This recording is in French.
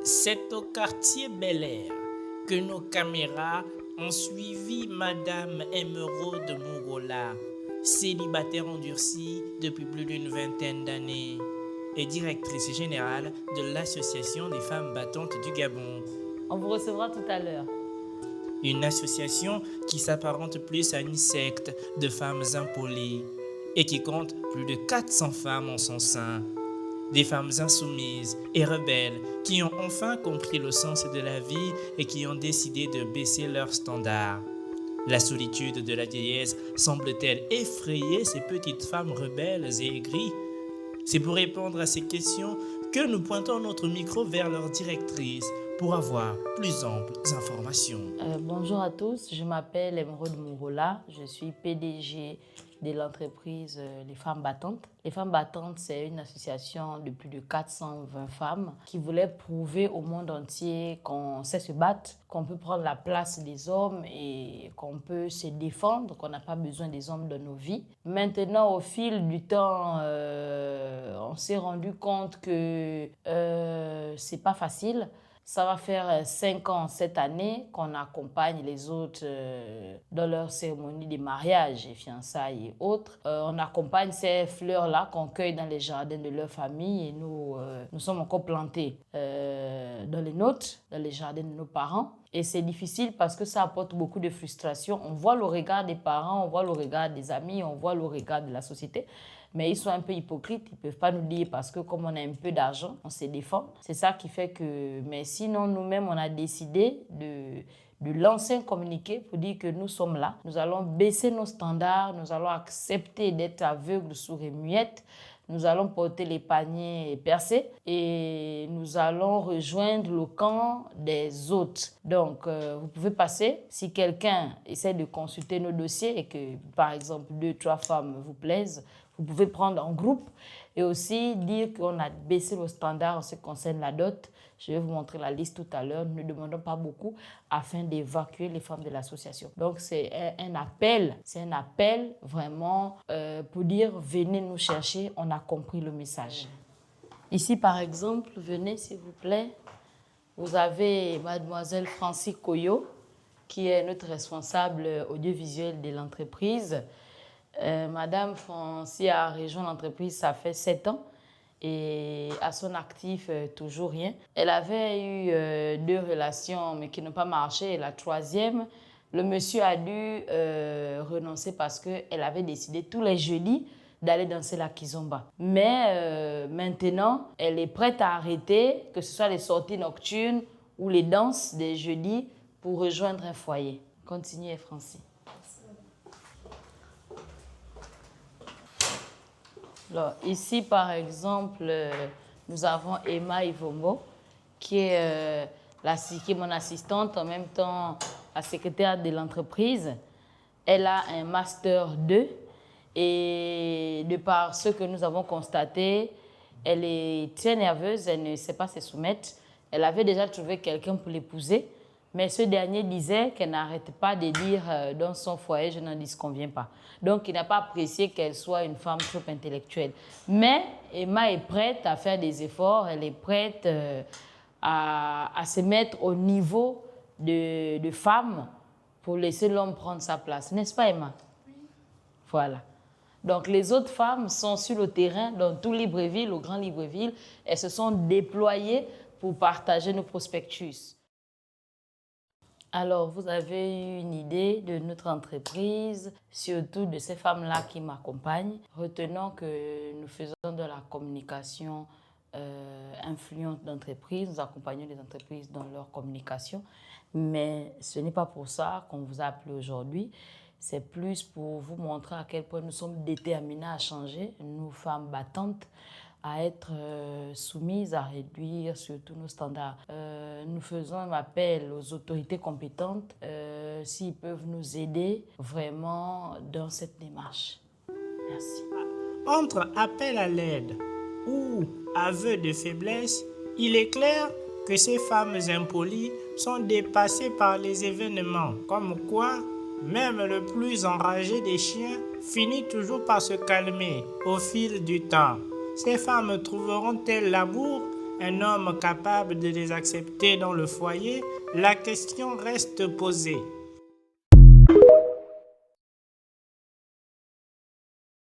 C'est au quartier Bel Air que nos caméras ont suivi Madame Émeraude Mourola, célibataire endurcie depuis plus d'une vingtaine d'années et directrice générale de l'Association des femmes battantes du Gabon. On vous recevra tout à l'heure. Une association qui s'apparente plus à une secte de femmes impolies et qui compte plus de 400 femmes en son sein. Des femmes insoumises et rebelles qui ont enfin compris le sens de la vie et qui ont décidé de baisser leurs standards. La solitude de la vieillesse semble-t-elle effrayer ces petites femmes rebelles et aigries? C'est pour répondre à ces questions que nous pointons notre micro vers leur directrice pour avoir plus amples informations. Bonjour à tous, je m'appelle Émeraude Mourola, je suis PDG de l'entreprise Les Femmes Battantes. Les Femmes Battantes, c'est une association de plus de 420 femmes qui voulait prouver au monde entier qu'on sait se battre, qu'on peut prendre la place des hommes et qu'on peut se défendre, qu'on n'a pas besoin des hommes dans nos vies. Maintenant, au fil du temps, on s'est rendu compte que c'est pas facile. Ça va faire 5 ans cette année qu'on accompagne les autres dans leur cérémonie de mariage et fiançailles et autres. On accompagne ces fleurs-là qu'on cueille dans les jardins de leur famille et nous sommes encore plantés dans les nôtres, dans les jardins de nos parents. Et c'est difficile parce que ça apporte beaucoup de frustration. On voit le regard des parents, on voit le regard des amis, on voit le regard de la société. Mais ils sont un peu hypocrites, ils ne peuvent pas nous dire parce que comme on a un peu d'argent, on se défend. C'est ça qui fait que... Mais sinon, nous-mêmes, on a décidé de lancer un communiqué pour dire que nous sommes là. Nous allons baisser nos standards, nous allons accepter d'être aveugles, sourds et muettes. Nous allons porter les paniers percés et nous allons rejoindre le camp des autres. Donc, vous pouvez passer. Si quelqu'un essaie de consulter nos dossiers et que, par exemple, 2-3 femmes vous plaisent, vous pouvez prendre en groupe et aussi dire qu'on a baissé nos standards en ce qui concerne la dot. Je vais vous montrer la liste tout à l'heure. Nous ne demandons pas beaucoup afin d'évacuer les femmes de l'association. Donc, c'est un appel vraiment pour dire venez nous chercher, on a compris le message. Ici, par exemple, venez s'il vous plaît. Vous avez mademoiselle Francie Koyo, qui est notre responsable audiovisuel de l'entreprise. Madame Francie a rejoint l'entreprise, ça fait 7 ans. Et à son actif, toujours rien. Elle avait eu 2 relations, mais qui n'ont pas marché. Et la 3e, le monsieur a dû renoncer parce qu'elle avait décidé tous les jeudis d'aller danser la kizomba. Mais maintenant, elle est prête à arrêter, que ce soit les sorties nocturnes ou les danses des jeudis, pour rejoindre un foyer. Continuez, Francie. Alors, ici, par exemple, nous avons Emma Ivongo, qui est mon assistante, en même temps la secrétaire de l'entreprise. Elle a un Master 2 et de par ce que nous avons constaté, elle est très nerveuse, elle ne sait pas se soumettre. Elle avait déjà trouvé quelqu'un pour l'épouser, mais ce dernier disait qu'elle n'arrête pas de dire dans son foyer, je n'en disconviens pas. Donc, il n'a pas apprécié qu'elle soit une femme trop intellectuelle. Mais Emma est prête à faire des efforts, elle est prête à se mettre au niveau de femme pour laisser l'homme prendre sa place. N'est-ce pas, Emma? Oui. Voilà. Donc, les autres femmes sont sur le terrain, dans tout Libreville, au Grand Libreville. Elles se sont déployées pour partager nos prospectus. Alors, vous avez eu une idée de notre entreprise, surtout de ces femmes-là qui m'accompagnent. Retenons que nous faisons de la communication influente d'entreprise. Nous accompagnons les entreprises dans leur communication. Mais ce n'est pas pour ça qu'on vous a appelé aujourd'hui. C'est plus pour vous montrer à quel point nous sommes déterminés à changer, nous, femmes battantes, à être soumises, à réduire surtout nos standards. Nous faisons un appel aux autorités compétentes s'ils peuvent nous aider vraiment dans cette démarche. Merci. Entre appel à l'aide ou aveu de faiblesse, il est clair que ces femmes impolies sont dépassées par les événements, comme quoi même le plus enragé des chiens finit toujours par se calmer au fil du temps. Ces femmes trouveront-elles l'amour un homme capable de les accepter dans le foyer, la question reste posée.